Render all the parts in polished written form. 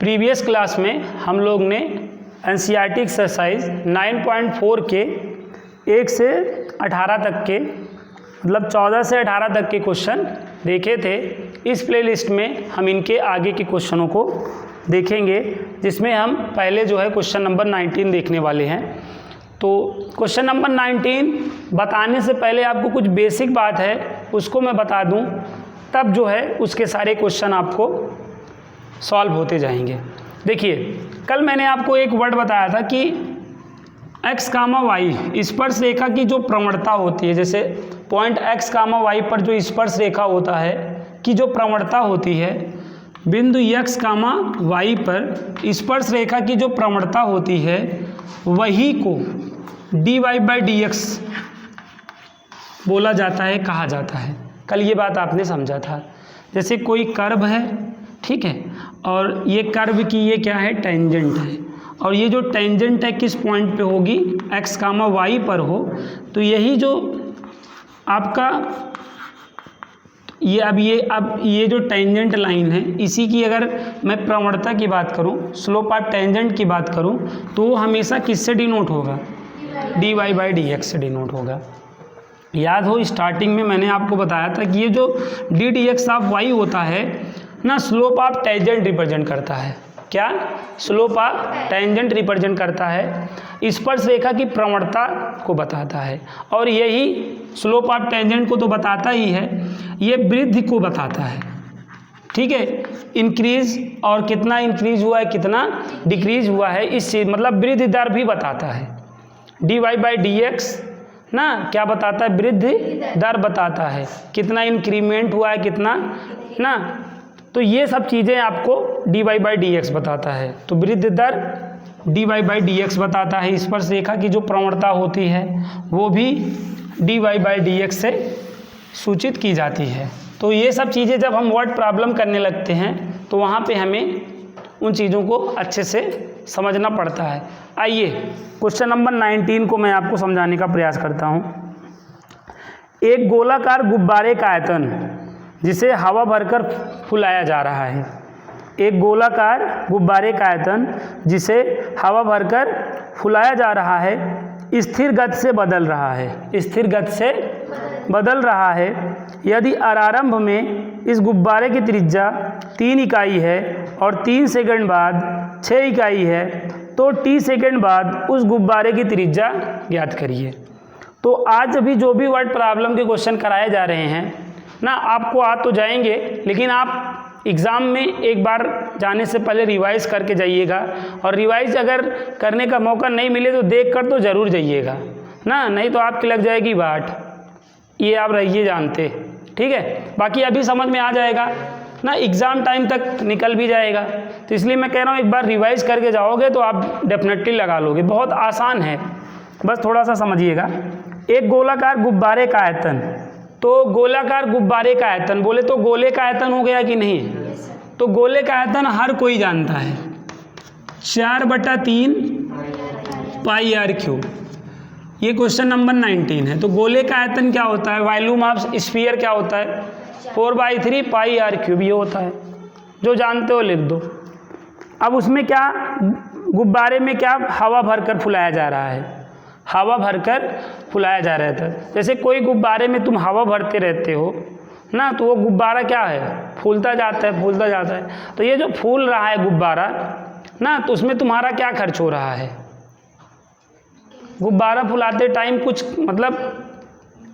Previous class में हम लोग ने एनसीईआरटी एक्सरसाइज 9.4 के 1 से 18 तक के मतलब 14 से 18 तक के क्वेश्चन देखे थे। इस प्लेलिस्ट में हम इनके आगे के क्वेश्चनों को देखेंगे, जिसमें हम पहले जो है क्वेश्चन नंबर 19 देखने वाले हैं। तो क्वेश्चन नंबर 19 बताने से पहले आपको कुछ बेसिक बात है उसको मैं बता दूं, तब जो है उसके सारे क्वेश्चन आपको सॉल्व होते जाएंगे। देखिए, कल मैंने आपको एक वर्ड बताया था कि x, y स्पर्श रेखा की जो प्रवणता होती है, जैसे पॉइंट x, y पर जो स्पर्श रेखा होता है कि जो प्रवणता होती है, बिंदु x, y पर स्पर्श रेखा की जो प्रवणता होती है वही को dy/dx बोला जाता है, कहा जाता है। कल ये बात आपने समझा था। जैसे कोई कर्व है, ठीक है, और ये कर्व की ये क्या है, टेंजेंट है, और ये जो टेंजेंट है किस पॉइंट पे होगी, x, y पर हो, तो यही जो आपका ये जो टेंजेंट लाइन है, इसी की अगर मैं प्रवणता की बात करूं, स्लोप ऑफ टेंजेंट की बात करूं, तो वो हमेशा किससे डिनोट होगा, dy/dx से डिनोट होगा। याद हो स्टार्टिंग में मैंने आपको बताया था कि ये जो ddx ऑफ y होता है ना, स्लोप ऑफ टेंजेंट रिप्रेजेंट करता है। क्या? स्लोप ऑफ टेंजेंट रिप्रेजेंट करता है, स्पर्श रेखा की प्रवणता को बताता है, और यही स्लोप ऑफ टेंजेंट को तो बताता ही है, ये वृद्धि को बताता है। ठीक है, इंक्रीज और कितना इंक्रीज हुआ है, कितना डिक्रीज हुआ है, इस मतलब वृद्धि दर भी बताता है। dy/dx ना क्या बताता है, वृद्धि दर बताता है, कितना इंक्रीमेंट हुआ है, कितना ना, तो ये सब चीज़ें आपको dy/dx बताता है। तो वृद्धि दर dy/dx बताता है, स्पर्श रेखा की जो प्रवणता होती है वो भी dy/dx से सूचित की जाती है। तो ये सब चीज़ें जब हम वर्ड प्रॉब्लम करने लगते हैं तो वहाँ पे हमें उन चीज़ों को अच्छे से समझना पड़ता है। आइए क्वेश्चन नंबर 19 को मैं आपको समझाने का प्रयास करता हूँ। एक गोलाकार गुब्बारे का आयतन जिसे हवा भरकर फुलाया जा रहा है। एक गोलाकार गुब्बारे का आयतन जिसे हवा भरकर फुलाया जा रहा है स्थिर गति से बदल रहा है, स्थिर गति से बदल रहा है। यदि आरंभ में इस गुब्बारे की त्रिज्या 3 इकाई है और 3 सेकंड बाद 6 इकाई है, तो t सेकंड बाद उस गुब्बारे की त्रिज्या ज्ञात करिए। तो आज अभी जो भी वर्ड प्रॉब्लम के क्वेश्चन कराए जा रहे हैं ना, आपको आ तो जाएंगे, लेकिन आप एग्ज़ाम में एक बार जाने से पहले रिवाइज़ करके जाइएगा, और रिवाइज़ अगर करने का मौका नहीं मिले तो देख कर तो ज़रूर जाइएगा ना, नहीं तो आपकी लग जाएगी बाट, ये आप रहिए जानते। ठीक है, बाकी अभी समझ में आ जाएगा ना, एग्ज़ाम टाइम तक निकल भी जाएगा। तो इसलिए मैं कह रहा हूँ एक बार रिवाइज़ करके जाओगे तो आप डेफिनेटली लगा लोगे, बहुत आसान है, बस थोड़ा सा समझिएगा। एक गोलाकार गुब्बारे का आयतन, तो गोलाकार गुब्बारे का आयतन बोले तो गोले का आयतन हो गया कि नहीं, तो गोले का आयतन हर कोई जानता है, 4/3 πr3। ये क्वेश्चन नंबर 19 है। तो गोले का आयतन क्या होता है, वॉल्यूम ऑफ स्फीयर क्या होता है, 4/3 πr3 ये होता है, जो जानते हो लिख दो। अब उसमें क्या, गुब्बारे में क्या हवा भरकर फुलाया जा रहा है, हवा भरकर फुलाया जा रहा था। जैसे कोई गुब्बारे में तुम हवा भरते रहते हो ना, तो वो गुब्बारा क्या है, फूलता जाता है, फूलता जाता है। तो ये जो फूल रहा है गुब्बारा ना, तो उसमें तुम्हारा क्या खर्च हो रहा है, गुब्बारा फुलाते टाइम कुछ मतलब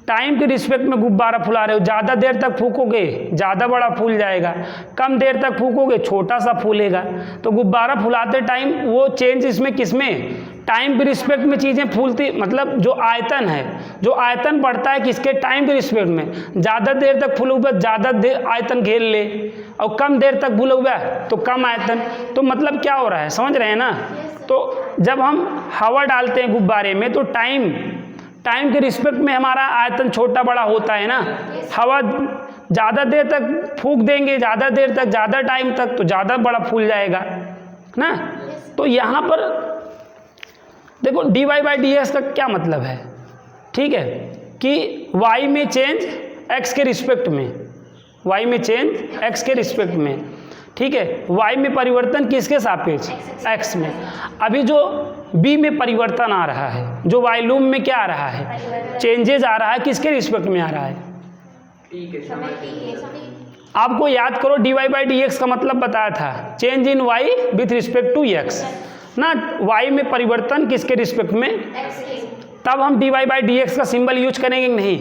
टाइम के रिस्पेक्ट में गुब्बारा फुला रहे हो। ज़्यादा देर तक फूकोगे ज़्यादा बड़ा फूल जाएगा, कम देर तक फूकोगे छोटा सा फूलेगा। तो गुब्बारा फुलाते टाइम वो चेंज इसमें किसमें, टाइम के रिस्पेक्ट में चीज़ें फूलती, मतलब जो आयतन है, जो आयतन बढ़ता है किसके, टाइम के रिस्पेक्ट में। ज़्यादा देर तक फूलोगे ज़्यादा देर आयतन घेर ले, और कम देर तक फूलोगे तो कम आयतन। तो मतलब क्या हो रहा है, समझ रहे हैं ना। तो जब हम हवा डालते हैं गुब्बारे में तो टाइम के रिस्पेक्ट में हमारा आयतन छोटा बड़ा होता है ना। हवा ज़्यादा देर तक फूंक देंगे, ज़्यादा देर तक, ज़्यादा टाइम तक, तो ज़्यादा बड़ा फूल जाएगा ना। तो यहाँ पर देखो dy/dx का क्या मतलब है, ठीक है, कि y में चेंज x के रिस्पेक्ट में, y में चेंज x के रिस्पेक्ट में, ठीक है। y में परिवर्तन किसके सापेक्ष, x में। अभी जो b में परिवर्तन आ रहा है, जो वॉल्यूम में क्या आ रहा है, चेंजेज आ रहा है, किसके रिस्पेक्ट में आ रहा है, आपको याद करो dy/dx का मतलब बताया था, change in y with respect to x ना, y में परिवर्तन किसके रिस्पेक्ट में, तब हम dy/dx का सिंबल यूज करेंगे नहीं।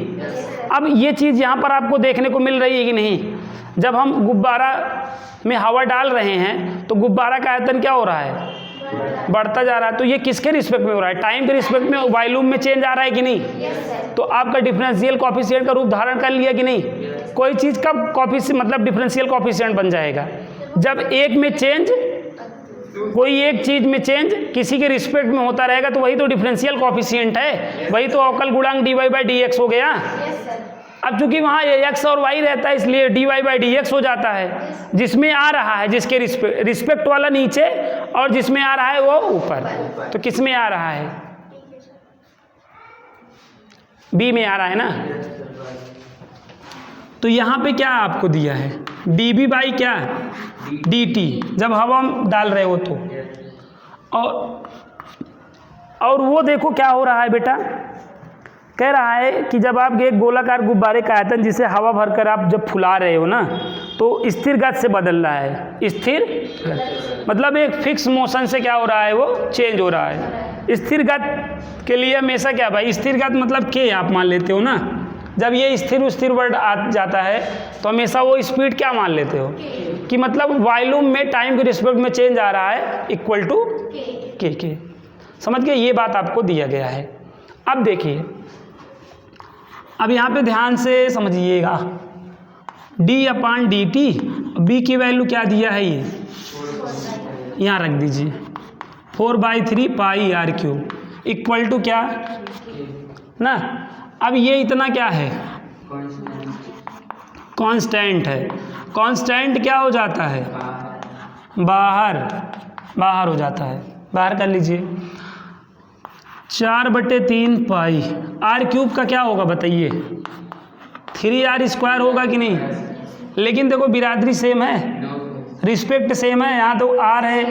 अब ये चीज़ यहाँ पर आपको देखने को मिल रही है कि नहीं, जब हम गुब्बारा में हवा डाल रहे हैं तो गुब्बारा का आयतन क्या हो रहा है, बढ़ता जा रहा है। तो ये किसके रिस्पेक्ट में हो रहा है, टाइम के रिस्पेक्ट में वॉल्यूम में चेंज आ रहा है कि नहीं। तो आपका डिफरेंशियल कॉफिशिएंट का रूप धारण कर लिया कि नहीं। कोई चीज़ का कॉफिशिएंट मतलब डिफरेंशियल कॉफिशिएंट बन जाएगा जब एक में चेंज, कोई एक चीज़ में चेंज किसी के रिस्पेक्ट में होता रहेगा, तो वही तो डिफरेंशियल कॉफिशिएंट है, वही तो अवकल गुणांक dy/dx हो गया। अब चूंकि वहाँ x और y रहता है इसलिए dy/dx हो जाता है, जिसमें आ रहा है, जिसके रिस्पेक्ट वाला नीचे और जिसमें आ रहा है वो ऊपर। तो किस में आ रहा है, b में आ रहा है ना। तो यहाँ पे क्या आपको दिया है, db/ क्या dt, जब हवा डाल रहे हो तो। और वो देखो क्या हो रहा है बेटा, कह रहा है कि जब आप एक गोलाकार गुब्बारे का आयतन जिसे हवा भरकर आप जब फुला रहे हो ना, तो स्थिर गति से बदल रहा है। स्थिर मतलब एक फिक्स मोशन से क्या हो रहा है, वो चेंज हो रहा है। स्थिर गति के लिए हमेशा क्या भाई, स्थिर गति मतलब के आप मान लेते हो ना, जब ये स्थिर वर्ड आ जाता है तो हमेशा वो स्पीड क्या मान लेते हो, कि मतलब वॉल्यूम में टाइम के रिस्पेक्ट में चेंज आ रहा है इक्वल टू के। समझ गए, ये बात आपको दिया गया है। अब देखिए, अब यहाँ पे ध्यान से समझिएगा, d/dt, b की वैल्यू क्या दिया है, ये यहाँ रख दीजिए, 4/3 पाई r³ इक्वल टू क्या ना। अब ये इतना क्या है, कांस्टेंट है। कांस्टेंट क्या हो जाता है, बाहर हो जाता है, बाहर कर लीजिए। 4/3 पाई r³ का क्या होगा बताइए, 3r² होगा कि नहीं। लेकिन देखो बिरादरी सेम है, रिस्पेक्ट सेम है, यहाँ तो r है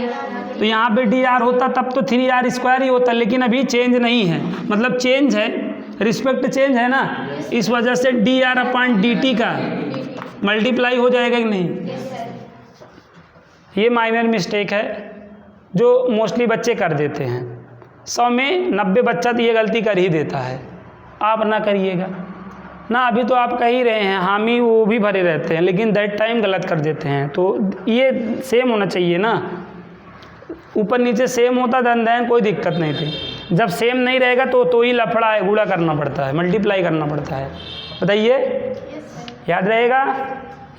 तो यहाँ पे dr होता तब तो 3r² ही होता, लेकिन अभी चेंज नहीं है, मतलब चेंज है, रिस्पेक्ट चेंज है ना, इस वजह से dr/dt का मल्टीप्लाई हो जाएगा कि नहीं। ये माइनर मिस्टेक है जो मोस्टली बच्चे कर देते हैं, 100 में 90 बच्चा तो ये गलती कर ही देता है। आप ना करिएगा ना, अभी तो आप कह ही रहे हैं, हामी वो भी भरे रहते हैं, लेकिन दैट टाइम गलत कर देते हैं। तो ये सेम होना चाहिए ना, ऊपर नीचे सेम होता देन कोई दिक्कत नहीं थी। जब सेम नहीं रहेगा तो ही लफड़ा है, गुणा करना पड़ता है, मल्टीप्लाई करना पड़ता है। बताइए, याद रहेगा,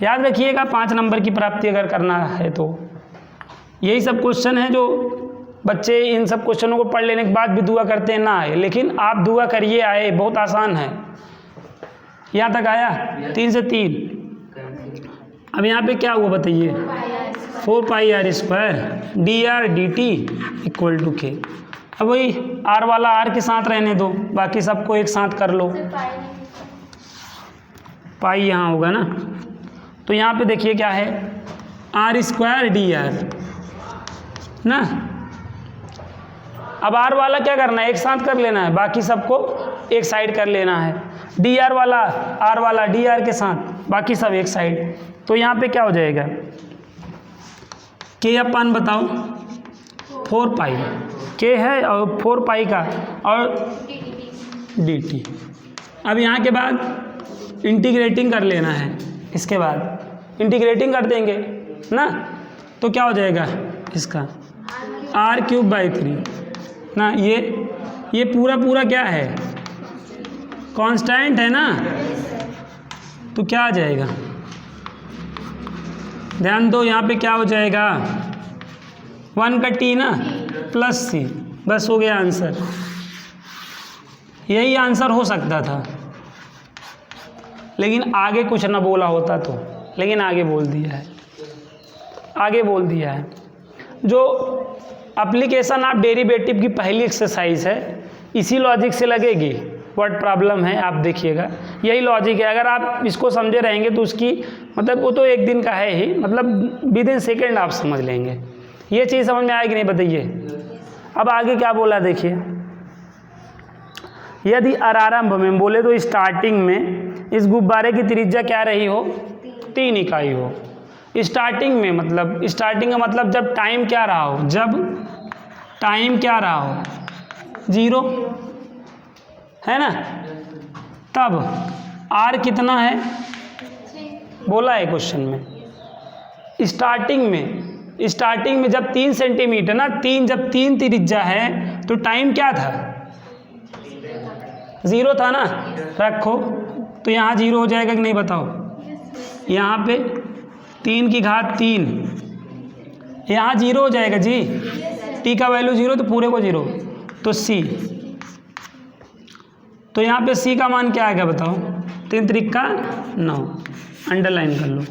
याद रखिएगा। 5 नंबर की प्राप्ति अगर करना है तो यही सब क्वेश्चन है जो बच्चे इन सब क्वेश्चनों को पढ़ लेने के बाद भी दुआ करते हैं ना आए, लेकिन आप दुआ करिए आए, बहुत आसान है। यहाँ तक आया 3 से 3। अब यहाँ पे क्या हुआ बताइए, 4πr² dr/dt इक्वल टू के। अब वही r वाला r के साथ रहने दो, बाकी सबको एक साथ कर लो। पाई यहाँ होगा ना, तो यहाँ पे देखिए क्या है, r² dr ना। अब r वाला क्या करना है, एक साथ कर लेना है, बाकी सबको एक साइड कर लेना है। dr वाला r वाला dr के साथ, बाकी सब एक साइड। तो यहाँ पे क्या हो जाएगा, k/, बताओ 4 पाई, k है और 4 पाई का और dt। अब यहाँ के बाद इंटीग्रेटिंग कर लेना है, इसके बाद इंटीग्रेटिंग कर देंगे ना, तो क्या हो जाएगा इसका r³ ना। ये पूरा क्या है, कांस्टेंट है ना, तो क्या आ जाएगा, ध्यान दो यहाँ पे क्या हो जाएगा, 1 का t ना प्लस c, बस हो गया आंसर। यही आंसर हो सकता था, लेकिन आगे कुछ ना बोला होता तो, लेकिन आगे बोल दिया है। जो एप्लीकेशन आप डेरिवेटिव की पहली एक्सरसाइज है, इसी लॉजिक से लगेगी व्हाट प्रॉब्लम है, आप देखिएगा। यही लॉजिक है, अगर आप इसको समझे रहेंगे तो उसकी मतलब वो तो एक दिन का है ही, मतलब विद इन सेकेंड आप समझ लेंगे। ये चीज़ समझ में आएगी नहीं, बताइए। अब आगे क्या बोला देखिए, यदि आरंभ में बोले तो स्टार्टिंग में इस गुब्बारे की त्रिज्या क्या रही हो, 3 इकाई हो। स्टार्टिंग में मतलब, स्टार्टिंग का मतलब जब टाइम क्या रहा हो, जब टाइम क्या रहा हो 0, है ना, तब आर कितना है, बोला है क्वेश्चन में। स्टार्टिंग में जब 3 सेंटीमीटर ना, जब 3 त्रिज्या है तो टाइम क्या था, 0 था ना, रखो तो यहाँ 0 हो जाएगा कि नहीं बताओ। यहाँ पे 3 की घात 3, यहाँ 0 हो जाएगा जी, टी का वैल्यू 0 तो पूरे को 0, तो सी, तो यहाँ पे सी का मान क्या आएगा बताओ, 3 त्रिक 9, अंडरलाइन कर लो।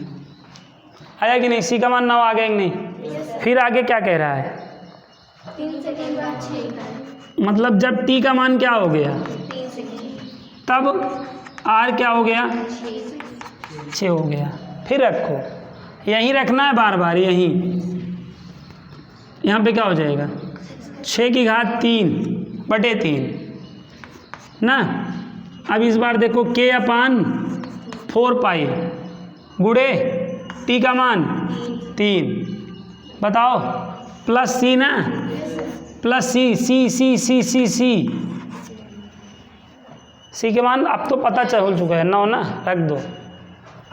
आया कि नहीं, सी का मान 9 आ गया कि नहीं। फिर आगे क्या कह रहा है, 3 सेकंड बाद 6 इकाई, मतलब जब टी का मान क्या हो गया, 3 सेकंड, तब आर क्या हो गया, 6 हो गया। फिर रखो, यहीं रखना है बार बार, यहीं, यहाँ पे क्या हो जाएगा, 6 की घात 3/3 ना। अब इस बार देखो k/4 गुड़े टी का मान 3, बताओ, प्लस सी ना, प्लस सी के मान अब तो पता चल चुका है 9 ना, रख दो।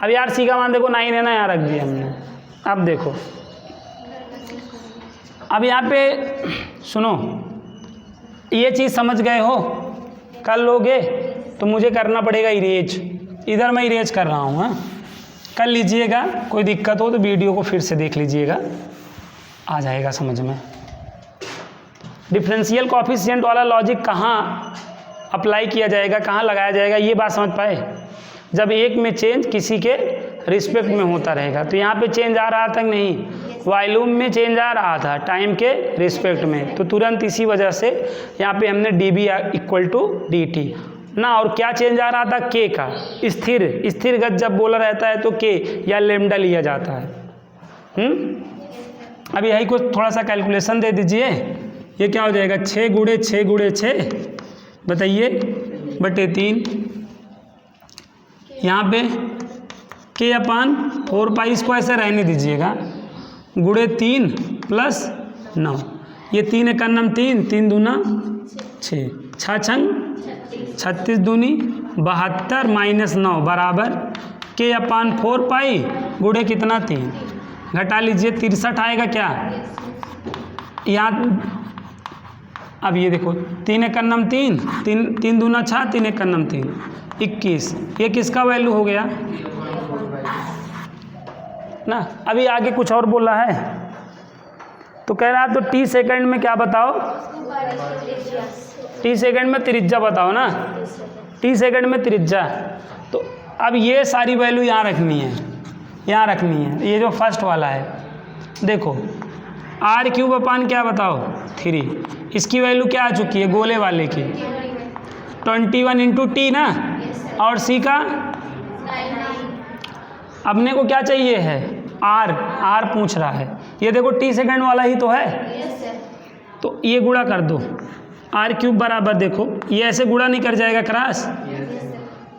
अब यार सी का मान देखो 9 है ना, यहाँ रख दिया हमने। अब देखो, अब यहाँ पे सुनो, ये चीज़ समझ गए हो, कर लोगे तो मुझे करना पड़ेगा इरेज, इधर मैं इरेज कर रहा हूँ, हाँ कर लीजिएगा। कोई दिक्कत हो तो वीडियो को फिर से देख लीजिएगा, आ जाएगा समझ में। डिफरेंशियल कोएफिशिएंट वाला लॉजिक कहाँ अप्लाई किया जाएगा, कहाँ लगाया जाएगा, ये बात समझ पाए। जब एक में चेंज किसी के रिस्पेक्ट में होता रहेगा, तो यहाँ पे चेंज आ रहा था कि नहीं, वॉल्यूम में चेंज आ रहा था टाइम के रिस्पेक्ट में, तो तुरंत इसी वजह से यहाँ पे हमने dB = dt ना। और क्या चेंज आ रहा था, k का, स्थिर गत जब बोला रहता है तो k या लैम्डा लिया जाता है। अब यही को थोड़ा सा कैलकुलेशन दे दीजिए, ये क्या हो जाएगा, 6 × 6 × 6 बताइए /3, यहाँ पे k/4 इसको ऐसे रहने दीजिएगा, गुड़े 3 + 9, ये 3 × 3, 3 दूना 6, 6 छंग 36 दूनी 72 - 9 बराबर k/4 गुड़े कितना 3, घटा लीजिए 63 आएगा क्या, यहाँ अब ये देखो 3 × 3, 3 दूना 6, 3 × 3 21, ये किसका वैल्यू हो गया ना। अभी आगे कुछ और बोला है, तो कह रहा है तो टी सेकंड में क्या बताओ, टी सेकंड में त्रिज्या बताओ ना, टी सेकंड में त्रिज्या। तो अब ये सारी वैल्यू यहाँ रखनी है, यहाँ रखनी है। ये जो फर्स्ट वाला है देखो, r³ क्या बताओ 3, इसकी वैल्यू क्या आ चुकी है गोले वाले की, 21 × t ना, और c का अपने को क्या चाहिए है, r पूछ रहा है। ये देखो टी सेकंड वाला ही तो है, तो ये गुणा कर दो, r³ बराबर देखो ये ऐसे गुणा नहीं कर जाएगा क्रॉस,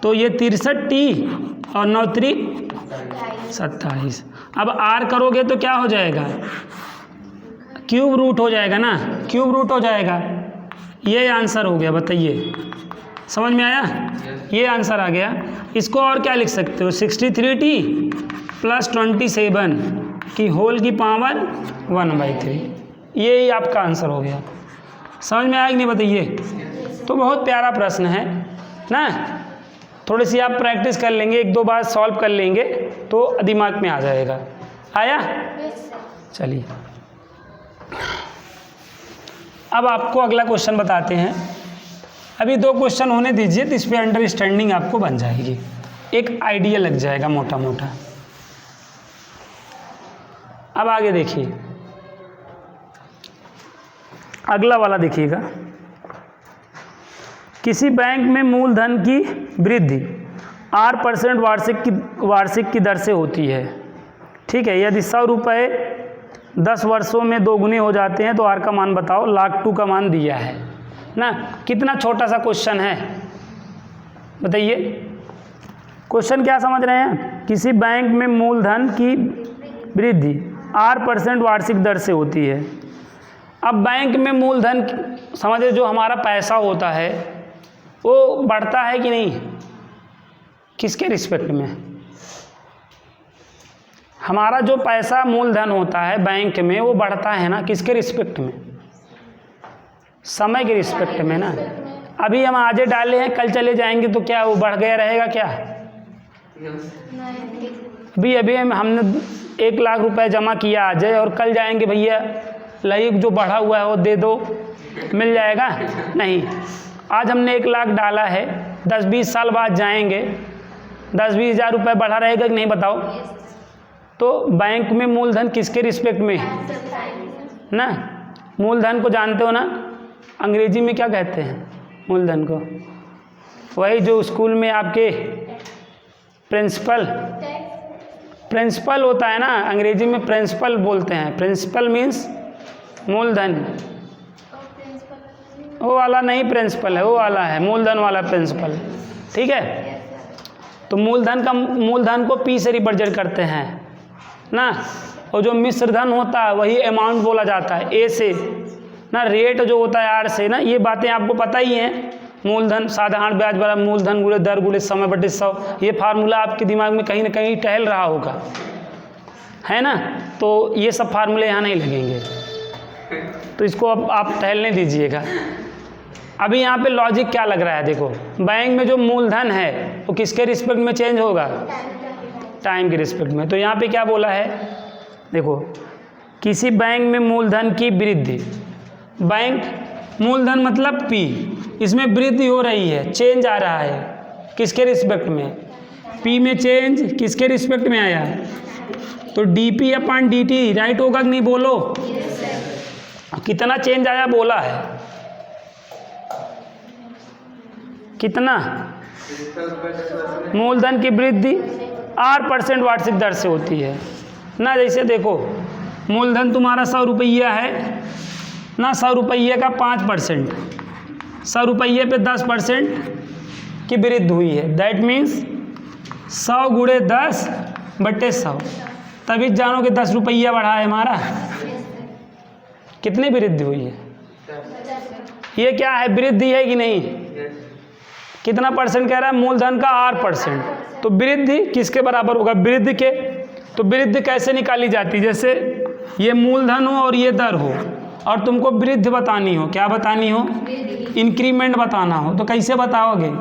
तो ये 63t और 9 त्रिक 27। अब r करोगे तो क्या हो जाएगा, क्यूब रूट हो जाएगा ना, क्यूब रूट हो जाएगा। ये आंसर हो गया, बताइए समझ में आया, ये आंसर आ गया। इसको और क्या लिख सकते हो, 63t + 27 की होल की पावर 1/3, ये आपका आंसर हो गया। समझ में आया कि नहीं बताइए। तो बहुत प्यारा प्रश्न है ना, थोड़ी सी आप प्रैक्टिस कर लेंगे, 1-2 बार सॉल्व कर लेंगे तो दिमाग में आ जाएगा। आया, चलिए अब आपको अगला क्वेश्चन बताते हैं। अभी 2 क्वेश्चन होने दीजिए, तो इस पर अंडरस्टैंडिंग आपको बन जाएगी, एक आइडिया लग जाएगा मोटा मोटा। अब आगे देखिए, अगला वाला देखिएगा, किसी बैंक में मूलधन की वृद्धि 8% वार्षिक की दर से होती है। ठीक है, यदि 100 रुपये 10 वर्षों में 2 गुने हो जाते हैं तो आर का मान बताओ। लाख 2 का मान दिया है ना। कितना छोटा सा क्वेश्चन है, बताइए। क्वेश्चन क्या समझ रहे हैं? किसी बैंक में मूलधन की वृद्धि 8% वार्षिक दर से होती है। अब बैंक में मूलधन समझे, जो हमारा पैसा होता है वो बढ़ता है कि नहीं? किसके रिस्पेक्ट में? हमारा जो पैसा मूलधन होता है बैंक में वो बढ़ता है ना, किसके रिस्पेक्ट में? समय के रिस्पेक्ट में ना। अभी हम आज डाले हैं, कल चले जाएंगे तो क्या वो बढ़ गया रहेगा क्या? अभी हमने 1 लाख रुपए जमा किया आज है और कल जाएंगे भैया लाइक जो बढ़ा हुआ है वो दे दो, मिल जाएगा? नहीं। आज हमने 1 लाख डाला है, 10-20 साल बाद जाएंगे 10-20 हज़ार रुपये बढ़ा रहेगा कि नहीं बताओ? तो बैंक में मूलधन किसके रिस्पेक्ट में ना? मूलधन को जानते हो ना, अंग्रेजी में क्या कहते हैं मूलधन को? वही जो स्कूल में आपके प्रिंसिपल होता है ना, अंग्रेजी में प्रिंसिपल बोलते हैं। प्रिंसिपल मीन्स मूलधन। वो वाला नहीं प्रिंसिपल है, वो वाला है मूलधन वाला प्रिंसिपल। ठीक है, तो मूलधन को पी से रिप्रेजेंट करते हैं ना। और जो मिश्र धन होता है वही अमाउंट बोला जाता है ए से ना। रेट जो होता है आर से ना। ये बातें आपको पता ही हैं। मूलधन साधारण ब्याज बराबर मूलधन गुणे दर गुणे समय बटे 100। ये फार्मूला आपके दिमाग में कहीं ना कहीं टहल रहा होगा, है ना। तो ये सब फार्मूले यहाँ नहीं लगेंगे, तो इसको अब आप टहलने दीजिएगा। अभी यहाँ पे लॉजिक क्या लग रहा है? देखो, बैंक में जो मूलधन है वो किसके रिस्पेक्ट में चेंज होगा? टाइम के रिस्पेक्ट में। तो यहाँ पे क्या बोला है? देखो, किसी बैंक में मूलधन की वृद्धि, बैंक मूलधन मतलब पी, इसमें वृद्धि हो रही है, चेंज आ रहा है किसके रिस्पेक्ट में? पी में चेंज किसके रिस्पेक्ट में आया? तो डीपी अपॉन डीटी राइट होगा कि नहीं? बोलो कितना चेंज आया, बोला है कितना? मूलधन की वृद्धि 8% वार्षिक दर से होती है ना। जैसे देखो, मूलधन तुम्हारा 100 रुपया है ना, 100 रुपये का 5%, 100 रुपये पे 10% की वृद्धि हुई है। दैट मीन्स 100 गुणे 10 बटे 100, तभी जानो कि 10 रुपया बढ़ा है हमारा। कितनी वृद्धि हुई है? ये क्या है, वृद्धि है कि नहीं? कितना परसेंट कह रहा है? मूलधन का 8%। तो वृद्धि किसके बराबर होगा? वृद्धि के। तो वृद्धि कैसे निकाली जाती है? जैसे ये मूलधन हो और ये दर हो और तुमको वृद्धि बतानी हो, क्या बतानी हो? इंक्रीमेंट बताना हो, तो कैसे बताओगे?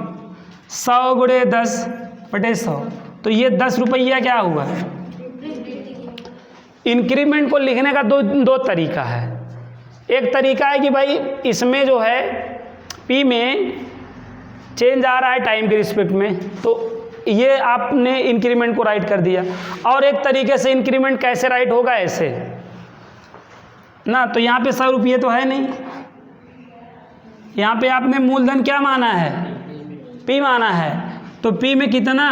100 गुणे 10 बटे 100। तो ये 10 रुपया क्या हुआ? इंक्रीमेंट को लिखने का दो तरीका है। एक तरीका है कि भाई इसमें जो है पी में चेंज आ रहा है टाइम के रिस्पेक्ट में, तो ये आपने इंक्रीमेंट को राइट कर दिया। और एक तरीके से इंक्रीमेंट कैसे राइट होगा? ऐसे ना। तो यहाँ पे 100 रुपये तो है नहीं, यहाँ पे आपने मूलधन क्या माना है? पी माना है। तो पी में कितना?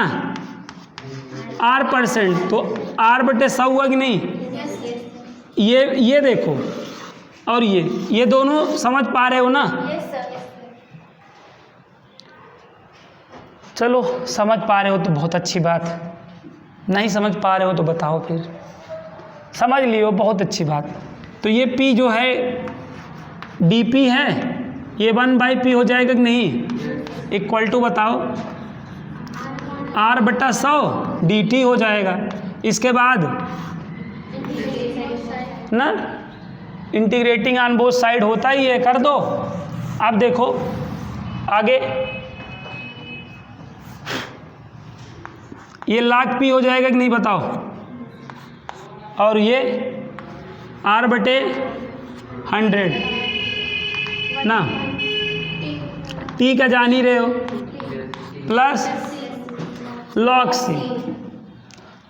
8%। तो 8 बटे 100 हुआ कि नहीं? ये देखो, और ये दोनों समझ पा रहे हो ना? चलो, समझ पा रहे हो तो बहुत अच्छी बात, नहीं समझ पा रहे हो तो बताओ फिर। समझ लियो, बहुत अच्छी बात। तो ये P जो है DP है, ये 1/P हो जाएगा कि नहीं? इक्वल टू बताओ R बटा 100 DT हो जाएगा। इसके बाद ना इंटीग्रेटिंग ऑन बोथ साइड होता ही है, कर दो। अब देखो आगे, ये लाख P हो जाएगा कि नहीं बताओ? और ये R बटे 100 ना, T का जान ही रहे हो, plus log C।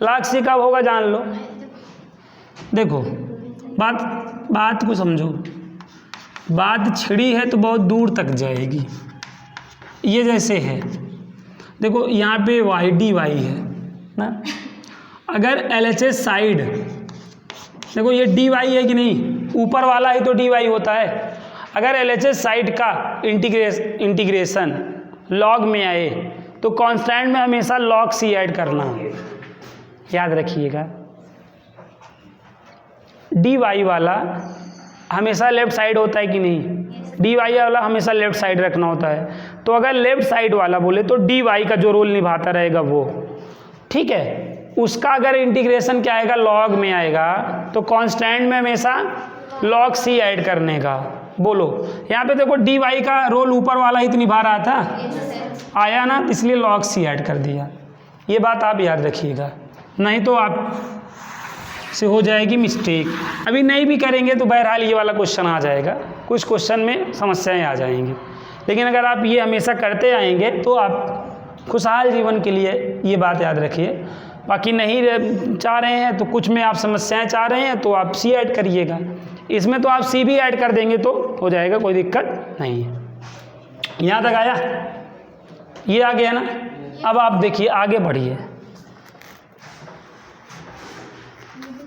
log C कब होगा जान लो। देखो बात को समझो, बात छिड़ी है तो बहुत दूर तक जाएगी, ये जैसे है, देखो यहाँ पे वाई डी वाई है ना, अगर LHS साइड, देखो ये डी वाई है कि नहीं, ऊपर वाला ही तो डी वाई होता है। अगर LHS साइड का इंटीग्रेशन लॉग में आए तो कांस्टेंट में हमेशा log c ऐड करना, याद रखिएगा। डी वाई वाला हमेशा लेफ्ट साइड होता है कि नहीं, डी वाई वाला हमेशा लेफ्ट साइड रखना होता है। तो अगर लेफ्ट साइड वाला बोले तो डी वाई का जो रोल निभाता रहेगा वो, ठीक है, उसका अगर इंटीग्रेशन क्या आएगा, लॉग में आएगा, तो कांस्टेंट में हमेशा log c ऐड करने का। बोलो, यहाँ पे देखो डी वाई का रोल ऊपर वाला ही तो निभा रहा था, आया ना, इसलिए log c ऐड कर दिया। ये बात आप याद रखिएगा, नहीं तो आप से हो जाएगी मिस्टेक। अभी नहीं भी करेंगे तो बहरहाल ये वाला क्वेश्चन आ जाएगा, कुछ क्वेश्चन में समस्याएं आ जाएंगी, लेकिन अगर आप ये हमेशा करते आएंगे तो आप खुशहाल जीवन के लिए ये बात याद रखिए। बाकी नहीं चाह रहे हैं तो कुछ में आप समस्याएं चाह रहे हैं तो आप सी ऐड करिएगा, इसमें तो आप सी भी ऐड कर देंगे तो हो जाएगा, कोई दिक्कत नहीं है। यहाँ तक आया, ये आ गया ना। अब आप देखिए आगे बढ़िए,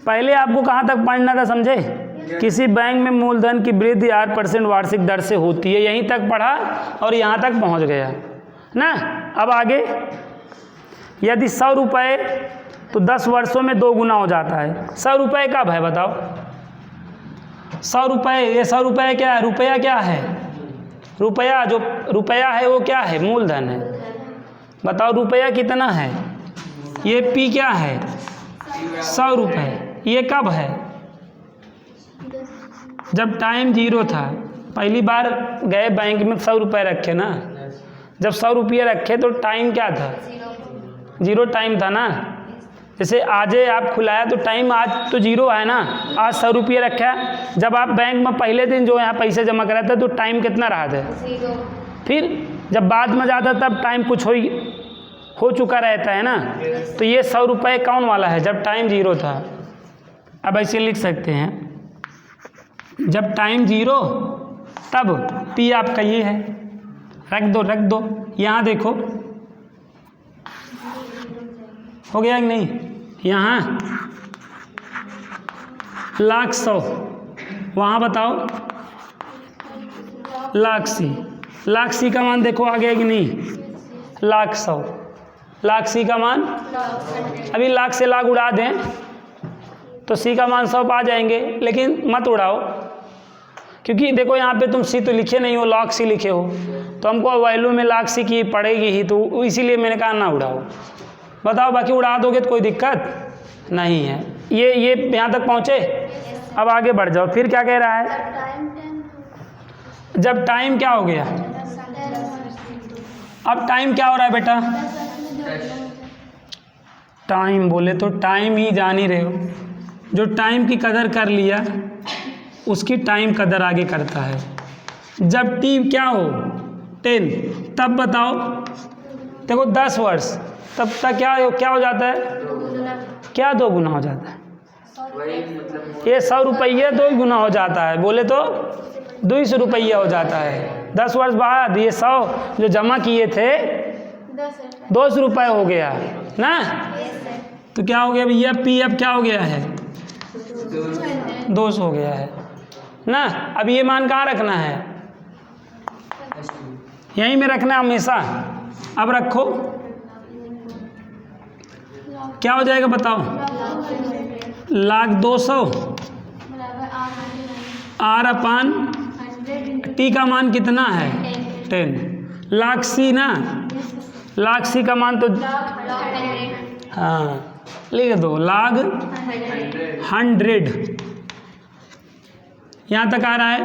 पहले आपको कहाँ तक पढ़ना था समझे, किसी बैंक में मूलधन की वृद्धि 8% वार्षिक दर से होती है, यहीं तक पढ़ा और यहाँ तक पहुँच गया ना। अब आगे, यदि 100 रुपये तो 10 वर्षों में 2 गुना हो जाता है। 100 रुपये कब है बताओ, 100 रुपये, ये 100 रुपये क्या है, रुपया क्या है, रुपया, जो रुपया है वो क्या है, मूलधन है। बताओ रुपया कितना है, ये पी क्या है, 100 रुपये। ये कब है, जब टाइम 0 था, पहली बार गए बैंक में 100 रुपये रखे ना, जब 100 रुपये रखे तो टाइम क्या था, 0 टाइम था ना। जैसे आज आप खुलाया तो टाइम आज तो 0 है ना, आज 100 रुपये रखा, जब आप बैंक में पहले दिन जो यहाँ पैसे जमा कराए थे तो टाइम कितना रहा था, 0। फिर जब बाद में जाता तब टाइम कुछ हो चुका रहता है ना। तो ये 100 रुपये कौन वाला है, जब टाइम 0 था। अब ऐसे लिख सकते हैं, जब टाइम 0 तब पी आपका ये है, रख दो यहाँ देखो, हो गया कि नहीं, यहाँ लाख 100, वहाँ बताओ लाख सी का मान देखो आ गया कि नहीं, लाख 100, लाख सी का मान, अभी लाख से लाख उड़ा दें तो सी का मान 100 पा जाएंगे, लेकिन मत उड़ाओ, क्योंकि देखो यहाँ पे तुम सी तो लिखे नहीं हो, log c लिखे हो, तो हमको वैल्यू में log c की पड़ेगी ही, तो इसीलिए मैंने कहा ना उड़ाओ। बताओ, बाकी उड़ा दोगे तो कोई दिक्कत नहीं है। ये यहाँ तक पहुँचे, अब आगे बढ़ जाओ। फिर क्या कह रहा है, जब टाइम क्या हो गया, अब टाइम क्या हो रहा है बेटा, टाइम बोले तो टाइम ही जान ही रहे हो, जो टाइम की कदर कर लिया उसकी टाइम कदर आगे करता है। जब टी क्या हो 10, तब बताओ, देखो 10 वर्ष, तब तक क्या हो जाता है, क्या 2 गुना हो जाता है, ये 100 रुपये 2 गुना हो जाता है, बोले तो 200 रुपया हो जाता है। 10 वर्ष बाद ये 100 जो जमा किए थे 200 रुपये हो गया ना। तो क्या हो गया भैया, पी अब क्या हो गया है, 200 हो गया है ना। अब ये मान कहाँ रखना है, यहीं में रखना हमेशा। अब रखो, क्या हो जाएगा बताओ, लाख 200 आर अपान टी का मान कितना है 10, लाख सी ना, लाख सी का मान तो हाँ लिख दो, लाख 100, यहाँ तक आ रहा है।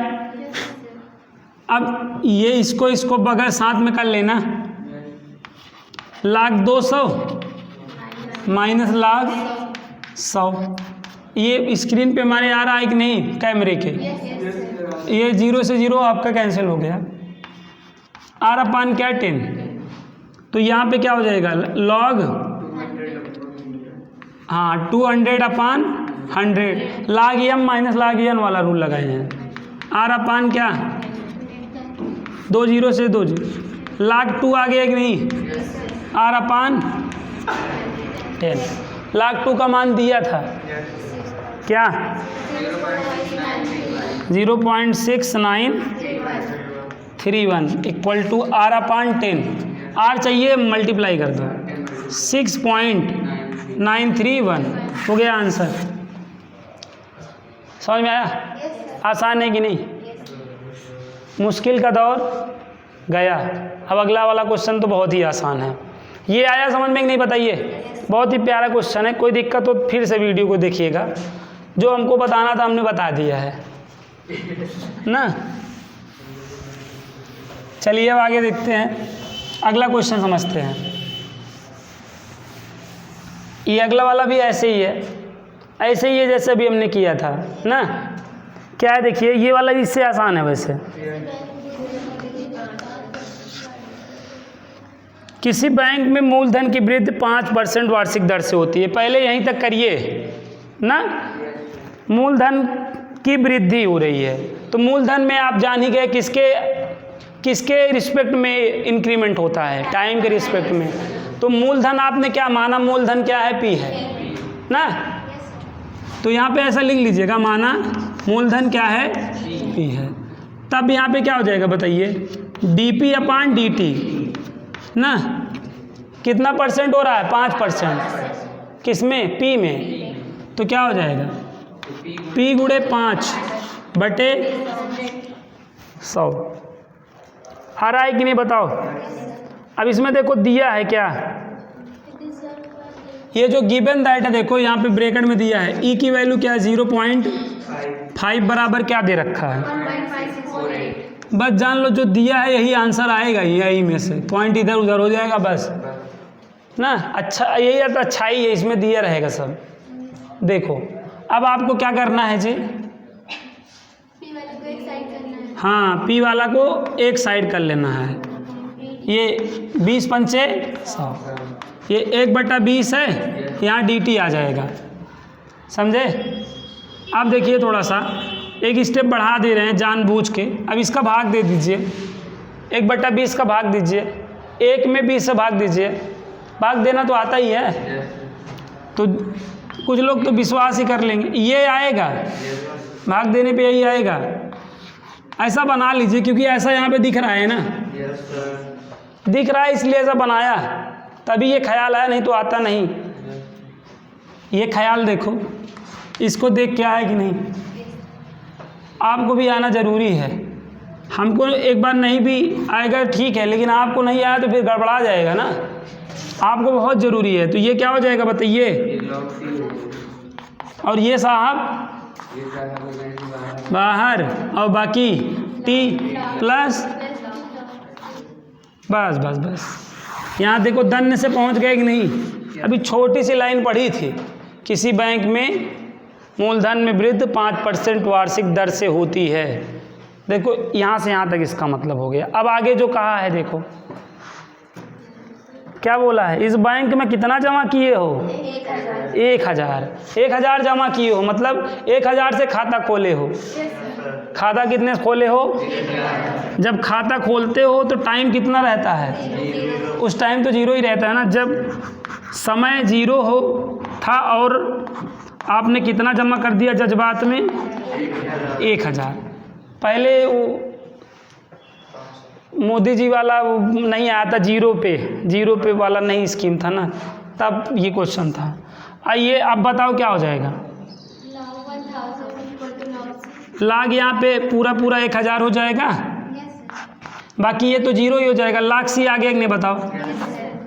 अब ये इसको बगैर साथ में कर लेना, लाख 200 माइनस लाख 100, ये स्क्रीन पे हमारे आ रहा है कि नहीं कैमरे के, ये 0 से 0 आपका कैंसिल हो गया, आर अपान क्या 10, तो यहाँ पे क्या हो जाएगा लॉग, हाँ 200 अपान 100, लाग एम माइनस लाग एन वाला रूल लगाए हैं। आर अपान क्या 2 0 से 2 0, log 2 आ गया कि नहीं, R/10 log 2 का मान दिया था क्या 0.6931 इक्वल टू R/10। R चाहिए मल्टीप्लाई कर दो 6.931 हो गया आंसर। समझ में आया? आसान है कि नहीं? मुश्किल का दौर गया। अब अगला वाला क्वेश्चन तो बहुत ही आसान है। ये आया समझ में कि नहीं बताइए? बहुत ही प्यारा क्वेश्चन है। कोई दिक्कत हो फिर से वीडियो को देखिएगा। जो हमको बताना था हमने बता दिया है ना। चलिए अब आगे देखते हैं, अगला क्वेश्चन समझते हैं। ये अगला वाला भी ऐसे ही है, ऐसे ही है जैसे अभी हमने किया था ना। क्या है देखिए, ये वाला इससे आसान है वैसे। किसी बैंक में मूलधन की वृद्धि 5% वार्षिक दर से होती है। पहले यहीं तक करिए ना। मूलधन की वृद्धि हो रही है तो मूलधन में आप जान ही गए किसके रिस्पेक्ट में इंक्रीमेंट होता है, टाइम के रिस्पेक्ट में। तो मूलधन आपने क्या माना, मूलधन क्या है, P है ना। तो यहाँ पे ऐसा लिख लीजिएगा, माना मूलधन क्या है, P है। तब यहाँ पे क्या हो जाएगा बताइए, dP/dt ना। कितना परसेंट हो रहा है, 5%। किसमें, P में। तो क्या हो जाएगा, P गुणे 5/100। आ रहा है कि नहीं बताओ? अब इसमें देखो दिया है क्या, ये जो गिवन दैट है देखो यहाँ पे ब्रैकेट में दिया है। E की वैल्यू क्या है, 0.5 बराबर क्या दे रखा है, 1.548। बस जान लो जो दिया है यही आंसर आएगा, यही में से पॉइंट इधर उधर हो जाएगा बस ना। अच्छा यही तो अच्छा ही है, इसमें दिया रहेगा सब। देखो अब आपको क्या करना है जी, P वाले को एक साइड करना है। हाँ P वाला को एक साइड कर लेना है। ये 20 पंचे 100, ये 1/20 है, यहाँ dt आ जाएगा। समझे? अब देखिए थोड़ा सा एक स्टेप बढ़ा दे रहे हैं जानबूझ के। अब इसका भाग दे दीजिए, 1/20 का भाग दीजिए, 1 में 20 से भाग दीजिए। भाग देना तो आता ही है, तो कुछ लोग तो विश्वास ही कर लेंगे, ये आएगा भाग देने पे, यही आएगा। ऐसा बना लीजिए क्योंकि ऐसा यहाँ पे दिख रहा है ना, दिख रहा है इसलिए ऐसा बनाया, तभी ये ख्याल आया, नहीं तो आता नहीं। ये ख्याल देखो, इसको देख के आया कि नहीं? आपको भी आना ज़रूरी है। हमको एक बार नहीं भी आएगा ठीक है, लेकिन आपको नहीं आया तो फिर गड़बड़ा जाएगा ना। आपको बहुत ज़रूरी है। तो ये क्या हो जाएगा बताइए, और ये साहब बाहर और बाकी T प्लस, बस बस बस। यहाँ देखो दन्य से पहुँच गए कि नहीं? अभी छोटी सी लाइन पढ़ी थी, किसी बैंक में मूलधन में वृद्धि 5% वार्षिक दर से होती है। देखो यहाँ से यहाँ तक इसका मतलब हो गया। अब आगे जो कहा है देखो क्या बोला है, इस बैंक में कितना जमा किए हो, 1000। 1000 जमा किए हो मतलब 1000 से खाता खोले हो। खाता कितने खोले हो? जब खाता खोलते हो तो टाइम कितना रहता है? उस टाइम तो 0 ही रहता है ना। जब समय 0 हो था और आपने कितना जमा कर दिया जज्बात में, 1000। पहले वो मोदी जी वाला नहीं आया था, 0 पे वाला नहीं स्कीम था ना, तब ये क्वेश्चन था। आइए अब बताओ क्या हो जाएगा। लाख यहाँ पे पूरा 1000 हो जाएगा, बाकी ये तो 0 ही हो जाएगा। लाख सी आ गया कि नहीं बताओ?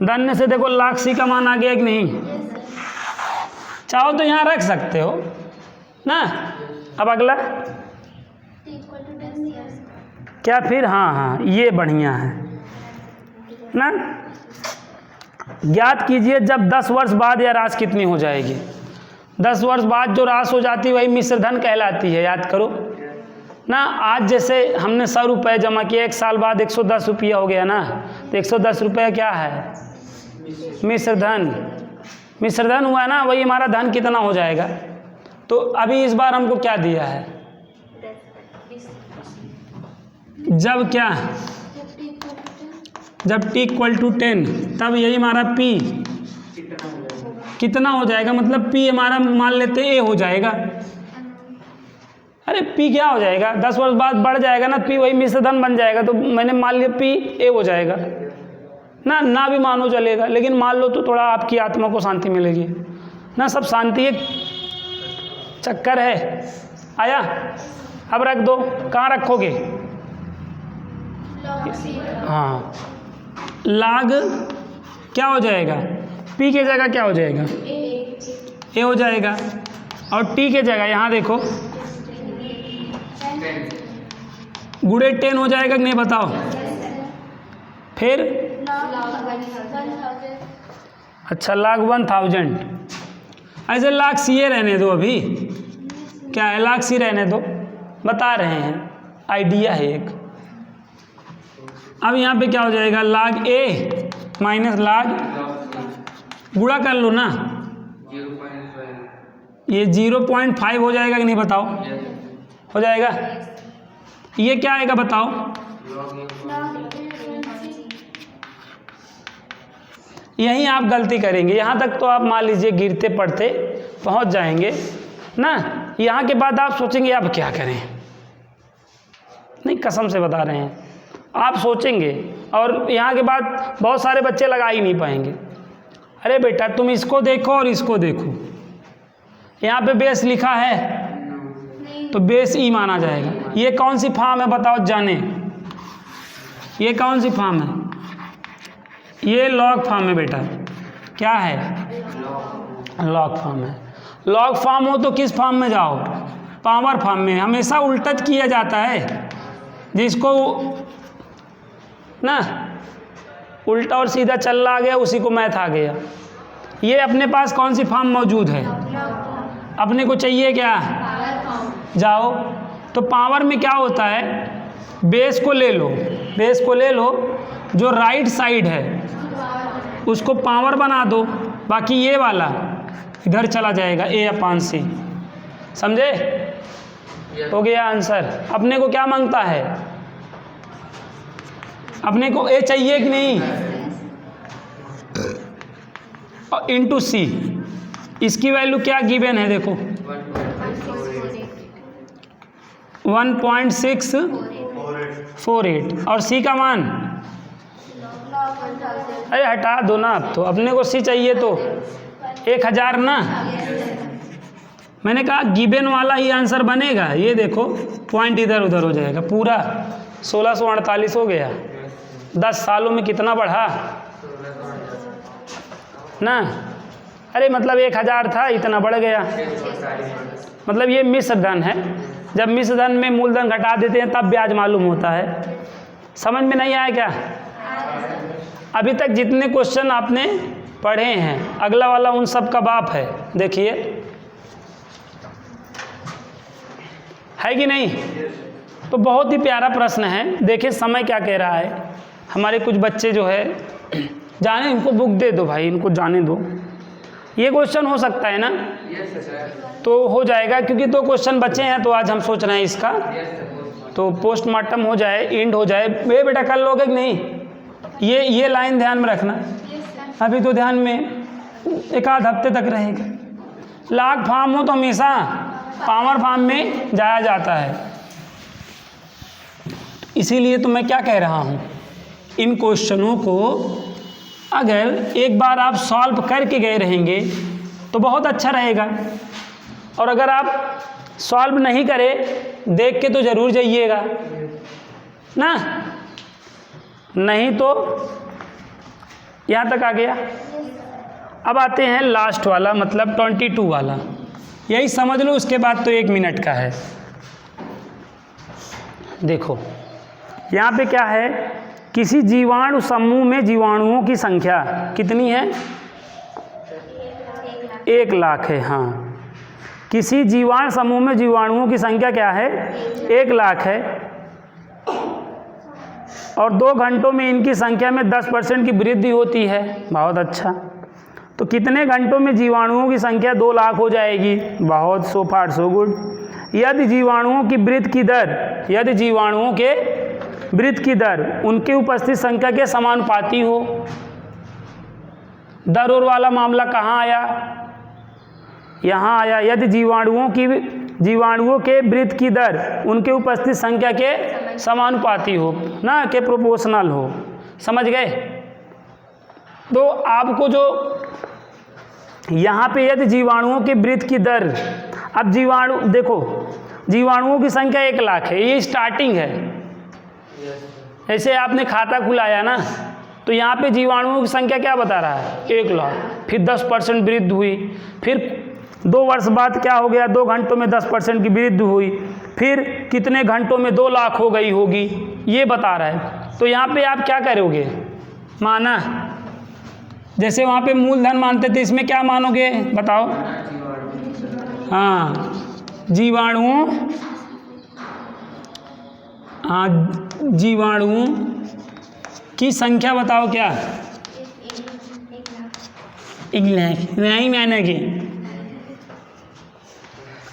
दन्य से देखो लाख सी का मान आ गया कि नहीं? चाहो तो यहाँ रख सकते हो ना। अब अगला क्या फिर, हाँ ये बढ़िया है ना। ज्ञात कीजिए जब 10 वर्ष बाद यह राशि कितनी हो जाएगी। 10 वर्ष बाद जो राशि हो जाती है वही मिश्रधन कहलाती है, याद करो ना। आज जैसे हमने 100 रुपये जमा किया, 1 साल बाद 110 रुपया हो गया ना, तो 110 रुपया क्या है, मिश्रधन। मिश्रधन हुआ ना, वही हमारा धन कितना हो जाएगा। तो अभी इस बार हमको क्या दिया है, जब क्या जब t इक्वल टू 10 तब यही हमारा p कितना हो जाएगा, मतलब p हमारा मान लेते a हो जाएगा। अरे p क्या हो जाएगा, 10 वर्ष बाद बढ़ जाएगा ना, p वही मिश्र धन बन जाएगा, तो मैंने मान लिया p a हो जाएगा ना भी मानो चलेगा, लेकिन मान लो तो थोड़ा आपकी आत्मा को शांति मिलेगी ना। सब शांति एक चक्कर है। आया, अब रख दो, कहाँ रखोगे? हाँ, लाग क्या हो जाएगा, p की जगह क्या हो जाएगा, a हो जाएगा, और t के जगह यहाँ देखो गुड़े 10 हो जाएगा कि नहीं बताओ। फिर अच्छा लाख 1000, ऐसे लाख सी रहने दो, अभी क्या है लाख सी रहने दो, बता रहे हैं, आइडिया है एक। अब यहाँ पे क्या हो जाएगा, लाग ए माइनस लाग गुणा कर लो ना, ये 0.5 हो जाएगा कि नहीं बताओ, हो जाएगा। ये क्या आएगा बताओ, यहीं आप गलती करेंगे, यहाँ तक तो आप मान लीजिए गिरते पड़ते पहुँच जाएंगे ना, यहाँ के बाद आप सोचेंगे अब क्या करें, नहीं कसम से बता रहे हैं, आप सोचेंगे और यहाँ के बाद बहुत सारे बच्चे लगा ही नहीं पाएंगे। अरे बेटा तुम इसको देखो और इसको देखो, यहाँ पे बेस लिखा है तो बेस ई माना जाएगा। ये कौन सी फॉर्म है बताओ जाने, ये कौन सी फॉर्म है, ये लॉग फॉर्म है बेटा, क्या है लॉग फॉर्म है। लॉग फॉर्म हो तो किस फॉर्म में जाओ, पावर फॉर्म में। हमेशा उल्टा किया जाता है, जिसको ना उल्टा और सीधा चल रहा गया उसी को मैथ आ गया। ये अपने पास कौन सी फॉर्म मौजूद है, अपने को चाहिए क्या, जाओ तो पावर में क्या होता है, बेस को ले लो, बेस को ले लो, जो राइट साइड है उसको पावर बना दो, बाकी ये वाला इधर चला जाएगा a/c, समझे, हो गया आंसर। अपने को क्या मांगता है, अपने को a चाहिए कि नहीं, और इंटू c, इसकी वैल्यू क्या गिवन है देखो 1.648 और c का मान, अरे हटा दो ना, अब तो अपने को c चाहिए तो 1000 ना, मैंने कहा गिवन वाला ही आंसर बनेगा। ये देखो पॉइंट इधर उधर हो जाएगा, पूरा 1648 हो गया। 10 सालों में कितना बढ़ा ना, अरे मतलब 1000 था इतना बढ़ गया, मतलब ये मिश्र धन है। जब मिश्र धन में मूलधन घटा देते हैं तब ब्याज मालूम होता है। समझ में नहीं आया क्या, अभी तक जितने क्वेश्चन आपने पढ़े हैं अगला वाला उन सब का बाप है, देखिए है कि नहीं। तो बहुत ही प्यारा प्रश्न है, देखिए समय क्या कह रहा है। हमारे कुछ बच्चे जो है जाने, इनको बुक दे दो भाई, इनको जाने दो। ये क्वेश्चन हो सकता है ना, तो हो जाएगा, क्योंकि 2 क्वेश्चन बचे हैं तो आज हम सोच रहे हैं इसका तो पोस्टमार्टम हो जाए, एंड हो जाए। वे बेटा कर लोगे कि नहीं, ये लाइन ध्यान में रखना, अभी तो ध्यान में 1-आध हफ्ते तक रहेगा। लाग फॉर्म हो तो हमेशा पावर फॉर्म में जाया जाता है, इसीलिए तो मैं क्या कह रहा हूँ, इन क्वेश्चनों को अगर एक बार आप सॉल्व करके गए रहेंगे तो बहुत अच्छा रहेगा, और अगर आप सॉल्व नहीं करें देख के तो ज़रूर जाइएगा ना, नहीं तो यहाँ तक आ गया। अब आते हैं लास्ट वाला, मतलब 22 वाला, यही समझ लो, उसके बाद तो 1 मिनट का है। देखो यहाँ पे क्या है, किसी जीवाणु समूह में जीवाणुओं की संख्या कितनी है, 1 लाख है। हाँ, किसी जीवाणु समूह में जीवाणुओं की संख्या क्या है, 1 लाख है, और 2 घंटों में इनकी संख्या में 10% की वृद्धि होती है। बहुत अच्छा, तो कितने घंटों में जीवाणुओं की संख्या 2 लाख हो जाएगी, बहुत सो फार सो गुड। यदि जीवाणुओं की वृद्धि की दर, यदि जीवाणुओं के वृत्त की दर उनकी उपस्थित संख्या के समानुपाती हो। दर और वाला मामला कहाँ आया? यहाँ आया। यदि जीवाणुओं के वृत्त की दर उनके उपस्थित संख्या के समानुपाती हो, ना कि प्रोपोर्शनल हो। समझ गए? तो आपको जो यहाँ पे यदि जीवाणुओं के वृत्त की दर, अब जीवाणु देखो, जीवाणुओं की संख्या 1 लाख है, ये स्टार्टिंग है। ऐसे आपने खाता खुलाया ना, तो यहाँ पे जीवाणुओं की संख्या क्या बता रहा है? 1 लाख। फिर 10% वृद्धि हुई, फिर 2 वर्ष बाद क्या हो गया? 2 घंटों में 10% की वृद्धि हुई, फिर कितने घंटों में 2 लाख हो गई होगी, ये बता रहा है। तो यहाँ पे आप क्या करोगे? माना, जैसे वहाँ पे मूलधन मानते थे, इसमें क्या मानोगे? बताओ। हाँ, जीवाणुओं की संख्या बताओ क्या? 1 लाख। नहीं मैंने की,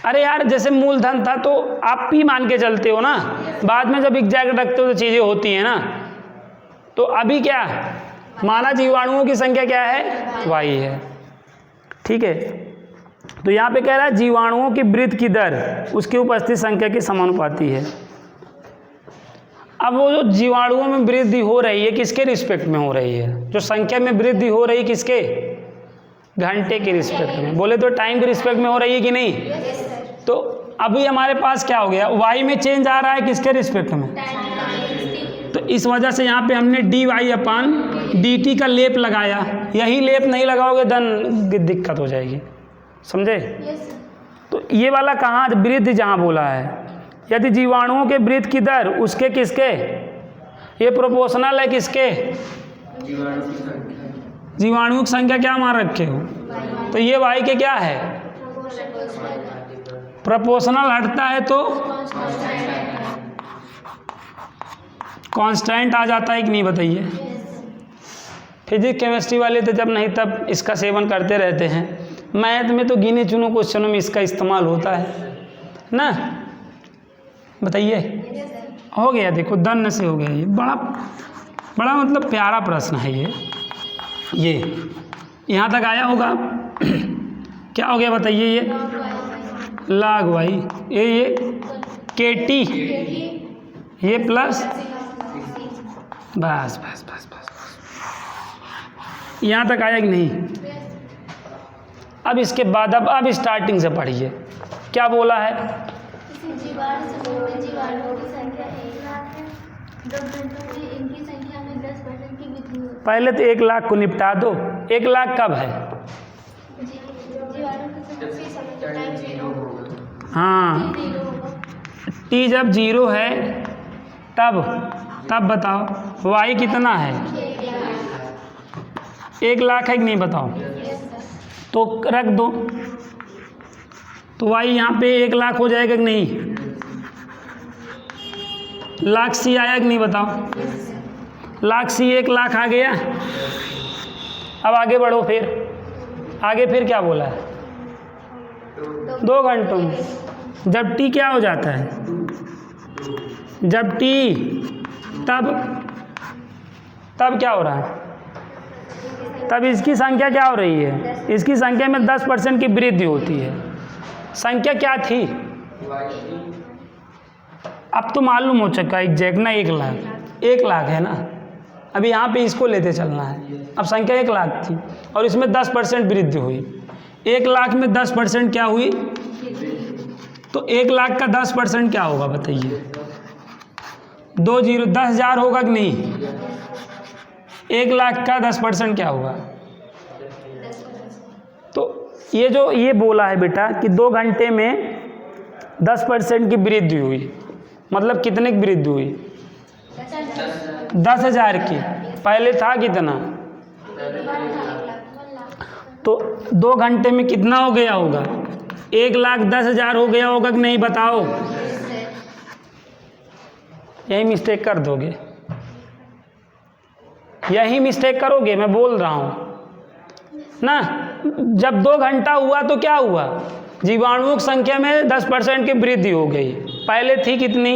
अरे यार जैसे मूलधन था तो आप भी मान के चलते हो ना, बाद में जब एग्जैक्ट रखते हो तो चीज़ें होती हैं ना। तो अभी क्या माना? जीवाणुओं की संख्या क्या है? y है। ठीक है, तो यहाँ पे कह रहा है जीवाणुओं की वृद्धि की दर उसकी उपस्थित संख्या के समानुपाती है। अब वो जो जीवाणुओं में वृद्धि हो रही है, किसके रिस्पेक्ट में हो रही है? जो संख्या में वृद्धि हो रही है किसके? घंटे के रिस्पेक्ट में। बोले तो टाइम के रिस्पेक्ट में हो रही है कि नहीं? तो अभी हमारे पास क्या हो गया? y में चेंज आ रहा है, किसके रिस्पेक्ट में? तो इस वजह से यहाँ पे हमने dy/dt का लेप लगाया। यही लेप नहीं लगाओगे देन दिक्कत हो जाएगी। समझे? तो ये वाला कहाँ वृद्धि जहाँ बोला है, यदि जीवाणुओं के वृद्धि की दर उसके किसके? ये प्रोपोर्शनल है किसके? जीवाणुओं की संख्या क्या मान रखे हो? तो ये y के क्या है? प्रोपोर्शनल हटता है तो कांस्टेंट आ जाता है कि नहीं? बताइए। फिजिक्स केमिस्ट्री वाले तो जब नहीं तब इसका सेवन करते रहते हैं। मैथ में तो गिने चुने क्वेश्चनों में इसका इस्तेमाल होता है ना। बताइए। हो गया, देखो दन से हो गया। ये बड़ा मतलब प्यारा प्रश्न है ये यहाँ तक आया होगा। क्या हो गया बताइए? ये log y, ये KT, ये प्लस, बस यहाँ तक आया कि नहीं? अब इसके बाद अब स्टार्टिंग से पढ़िए, क्या बोला है? जीवाणुओं की संख्या 1 लाख है, 2 घंटों में इनकी संख्या में 10% की वृद्धि हुई। पहले तो 1 लाख को निपटा दो। 1 लाख कब है? जीवाणुओं की संख्या टाइम 0 होगा। हाँ, t जब 0 है तब बताओ y कितना है? 1 लाख है कि नहीं? बताओ। तो रख दो, तो y यहाँ पे 1 लाख हो जाएगा कि नहीं? लाख सी आया कि नहीं? बताओ। लाख सी 1 लाख आ गया। अब आगे बढ़ो, फिर क्या बोला है? 2 घंटों में। जब t क्या हो जाता है? जब t तब क्या हो रहा है? तब इसकी संख्या क्या हो रही है? इसकी संख्या में 10% की वृद्धि होती है। संख्या क्या थी? अब तो मालूम हो चुका है एग्जैक्ट ना। 1 लाख है ना। अभी यहाँ पे इसको लेते चलना है। अब संख्या 1 लाख थी और इसमें 10% वृद्धि हुई। 1 लाख में 10% क्या हुई? तो 1 लाख का 10% क्या होगा बताइए? 10,000 होगा कि नहीं? 1 लाख का 10% क्या होगा? तो ये बोला है बेटा कि 2 घंटे में 10% की वृद्धि हुई। मतलब कितने की वृद्धि हुई? 10,000 की। पहले था कितना? तो 2 घंटे में कितना हो गया होगा? 1,10,000 हो गया होगा कि नहीं? बताओ। यही मिस्टेक कर दोगे, यही मिस्टेक करोगे, मैं बोल रहा हूँ ना। जब 2 घंटा हुआ तो क्या हुआ? जीवाणुओं की संख्या में 10% की वृद्धि हो गई। पहले थी कितनी?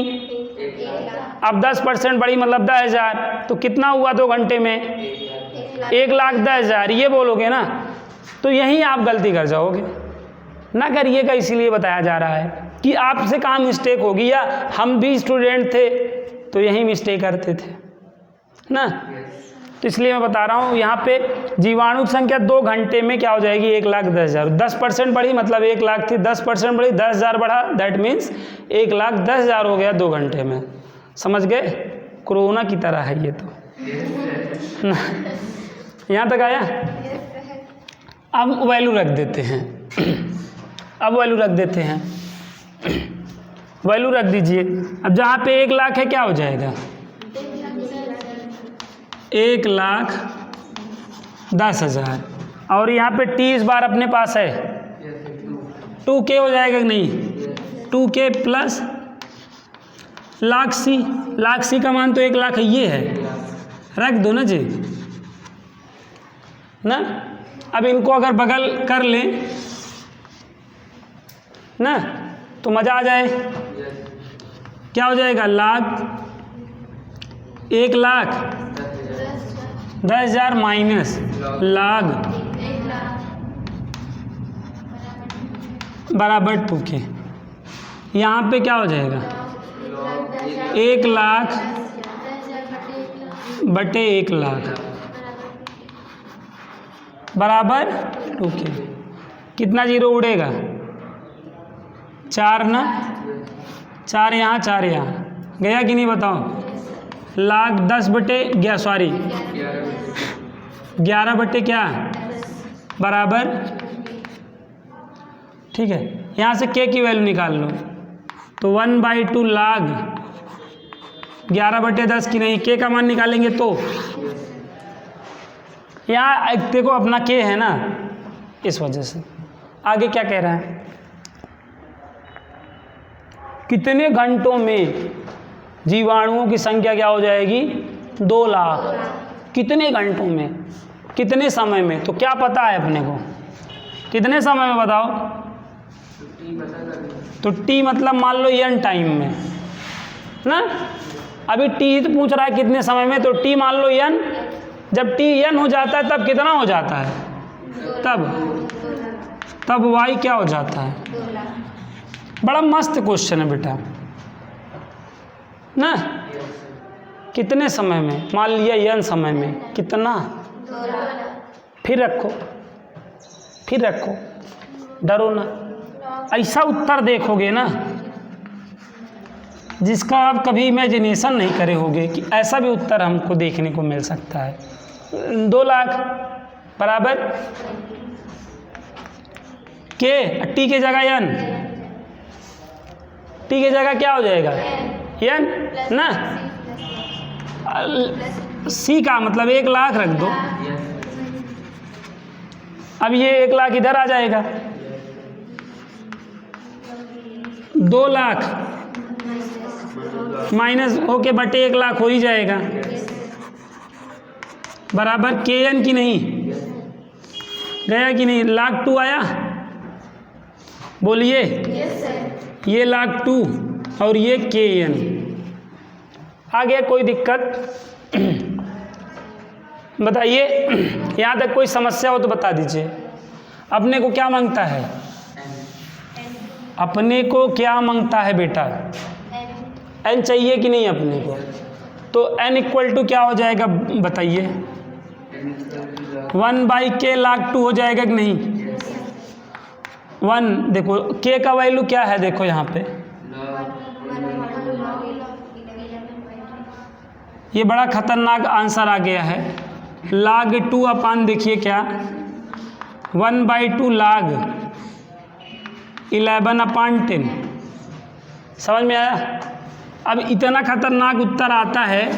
अब 10% बढ़ी मतलब 10,000, तो कितना हुआ 2 घंटे में? 1,10,000, ये बोलोगे ना, तो यहीं आप गलती कर जाओगे। ना करिएगा, इसीलिए बताया जा रहा है कि आपसे कहाँ मिस्टेक होगी, या हम भी स्टूडेंट थे तो यहीं मिस्टेक करते थे ना। तो इसलिए मैं बता रहा हूँ यहाँ पे जीवाणु की संख्या 2 घंटे में क्या हो जाएगी? 1,10,000। 10% बढ़ी मतलब 1,00,000 थी, 10% बढ़ी 10,000 बढ़ा, दैट मीन्स 1,10,000 हो गया 2 घंटे में। समझ गए? कोरोना की तरह है ये तो। यहाँ तक आया? अब वैल्यू रख देते हैं। अब वैल्यू रख देते हैं, वैल्यू रख दीजिए। अब जहाँ पे 1,00,000 है क्या हो जाएगा? 1,10,000। और यहाँ पे टी इस बार अपने पास है 2K हो जाएगा कि नहीं? 2K प्लस लाख सी का मान तो 1,00,000 है, ये है, रख दो ना जी ना। अब इनको अगर बगल कर लें ना तो मज़ा आ जाए। क्या हो जाएगा? 1,10,000 माइनस लाख बराबर 2K। यहाँ पे क्या हो जाएगा? 1,00,000 बटे 1,00,000 बराबर 2K। कितना जीरो उड़ेगा? 4 ना, 4 यहाँ 4 यहाँ, गया कि नहीं बताओ? 1,10,000 बटे 11 बटे क्या बराबर, ठीक है। यहाँ से K की वैल्यू निकाल लो तो 1/2 लाख 11 बटे 10 की नहीं, K का मान निकालेंगे तो यहाँ देखो अपना K है ना, इस वजह से। आगे क्या कह रहा है? कितने घंटों में जीवाणुओं की संख्या क्या हो जाएगी? 2 लाख। कितने घंटों में, कितने समय में? तो क्या पता है अपने को? कितने समय में बताओ? तो T मतलब मान लो n टाइम में ना। अभी T ही तो पूछ रहा है कितने समय में, तो T मान लो n। जब T n हो जाता है तब कितना हो जाता है? तब y क्या हो जाता है? बड़ा मस्त क्वेश्चन है बेटा ना। कितने समय में? मान लिया n समय में, कितना? फिर रखो, डरो ना। ऐसा उत्तर देखोगे ना जिसका आप कभी इमेजिनेशन नहीं करे होगे कि ऐसा भी उत्तर हमको देखने को मिल सकता है। 2 लाख बराबर K, T के जगह n, T के जगह क्या हो जाएगा? n ना। C का मतलब 1,00,000 रख दो। अब ये 1,00,000 इधर आ जाएगा, 2 लाख माइनस होके बटे 1,00,000 हो ही जाएगा बराबर Kn की नहीं, गया कि नहीं? 1,02,000 आया, बोलिए। ये 1,02,000 और ये Kn आ गया। कोई दिक्कत बताइए? यहाँ तक कोई समस्या हो तो बता दीजिए। अपने को क्या मांगता है? अपने को क्या मांगता है बेटा? n चाहिए कि नहीं अपने को? तो n इक्वल टू क्या हो जाएगा बताइए? 1/K 1,02,000 हो जाएगा कि नहीं? 1 देखो K का वैल्यू क्या है, देखो यहाँ पे ये बड़ा खतरनाक आंसर आ गया है। log 2 अपान देखिए क्या 1/2 log 11/10। समझ में आया? अब इतना खतरनाक उत्तर आता है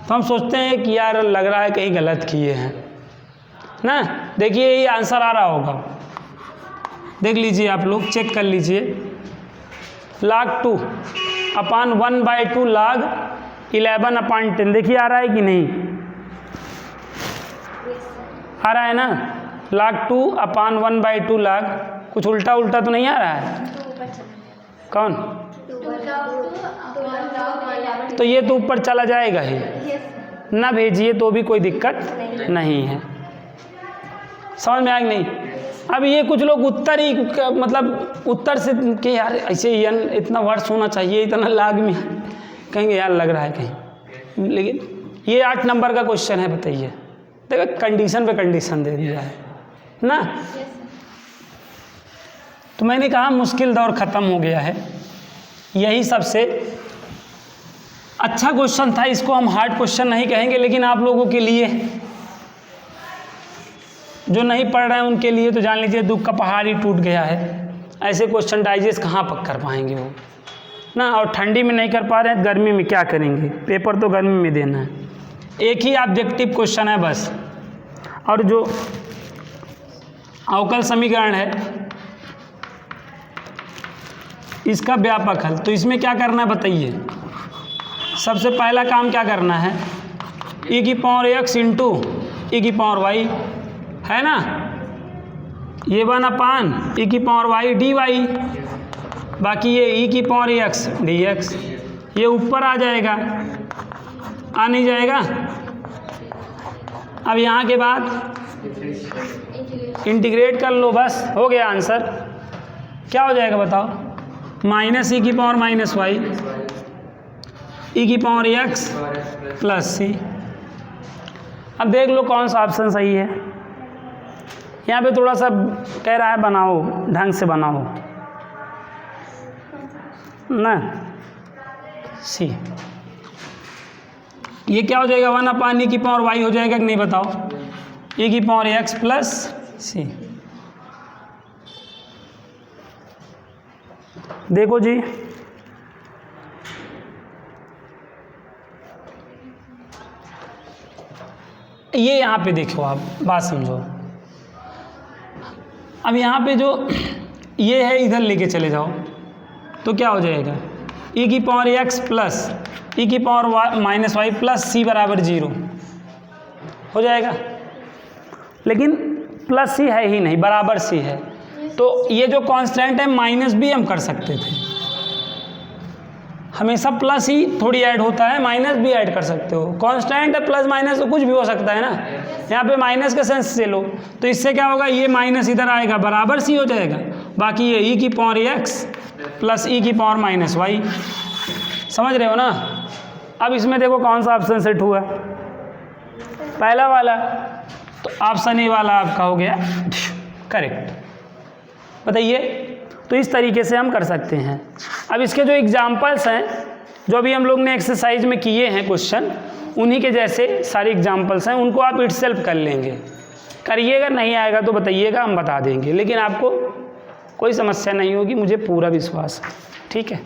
तो हम सोचते हैं कि यार लग रहा है कहीं गलत किए हैं ना। देखिए ये आंसर आ रहा होगा, देख लीजिए आप लोग, चेक कर लीजिए। log 2 अपान 1/2 log 11/10 देखिए आ रहा है कि नहीं? आ रहा है ना। log 2 अपान 1/2 log, कुछ उल्टा तो नहीं आ रहा है? कौन? तो ये तो ऊपर चला जाएगा ही, यस ना भेजिए तो भी कोई दिक्कत नहीं है। समझ में आया कि नहीं? अब ये कुछ लोग उत्तर ही मतलब उत्तर से कि यार ऐसे इतना वर्ष होना चाहिए, इतना लाग में कहेंगे यार लग रहा है कहीं, लेकिन ये 8 नंबर का क्वेश्चन है। बताइए, देखो कंडीशन पे कंडीशन दे दिया है ना। तो मैंने कहा मुश्किल दौर ख़त्म हो गया है, यही सबसे अच्छा क्वेश्चन था। इसको हम हार्ड क्वेश्चन नहीं कहेंगे, लेकिन आप लोगों के लिए जो नहीं पढ़ रहे हैं उनके लिए तो जान लीजिए दुख का पहाड़ ही टूट गया है। ऐसे क्वेश्चन डाइजेस्ट कहाँ पर कर पाएंगे वो ना, और ठंडी में नहीं कर पा रहे हैं, गर्मी में क्या करेंगे, पेपर तो गर्मी में देना है। एक ही ऑब्जेक्टिव क्वेश्चन है बस। और जो अवकल समीकरण है इसका व्यापक हल, तो इसमें क्या करना है बताइए। सबसे पहला काम क्या करना है, e की पावर x इंटू e की पावर y है ना, ये 1/, e की पावर y dy, बाकी ये e की पावर x dx, ये ऊपर आ जाएगा, आ नहीं जाएगा। अब यहाँ के बाद इंटीग्रेट कर लो, बस हो गया आंसर। क्या हो जाएगा बताओ, माइनस e की पावर माइनस y e की पावर x प्लस c। अब देख लो कौन सा ऑप्शन सही है। यहाँ पे थोड़ा सा कह रहा है बनाओ, ढंग से बनाओ ना, सी। ये क्या हो जाएगा, 1/, e की पावर y हो जाएगा कि नहीं बताओ, e की पावर x प्लस सी। देखो जी, ये यहाँ पे देखो, आप बात समझो। अब यहाँ पे जो ये है इधर लेके चले जाओ तो क्या हो जाएगा, e की पावर x प्लस e की power minus y plus c बराबर 0 हो जाएगा। लेकिन प्लस c है ही नहीं, बराबर c है। तो ये जो कांस्टेंट है माइनस भी हम कर सकते थे, हमेशा प्लस ही थोड़ी ऐड होता है, माइनस भी ऐड कर सकते हो। कांस्टेंट है, प्लस माइनस तो कुछ भी हो सकता है ना। यहाँ पे माइनस का सेंस से लो तो इससे क्या होगा, ये माइनस इधर आएगा, बराबर सी हो जाएगा। बाकी ये e की पावर x प्लस e की पावर माइनस y, समझ रहे हो ना। अब इसमें देखो कौन सा ऑप्शन सेट हुआ, पहला वाला, तो ऑप्शन ए वाला आपका हो गया करेक्ट। बताइए, तो इस तरीके से हम कर सकते हैं। अब इसके जो एग्जाम्पल्स हैं, जो अभी हम लोग ने एक्सरसाइज में किए हैं क्वेश्चन, उन्हीं के जैसे सारे एग्जाम्पल्स हैं, उनको आप इटसेल्फ कर लेंगे। करिएगा, नहीं आएगा तो बताइएगा, हम बता देंगे, लेकिन आपको कोई समस्या नहीं होगी, मुझे पूरा विश्वास है। ठीक है।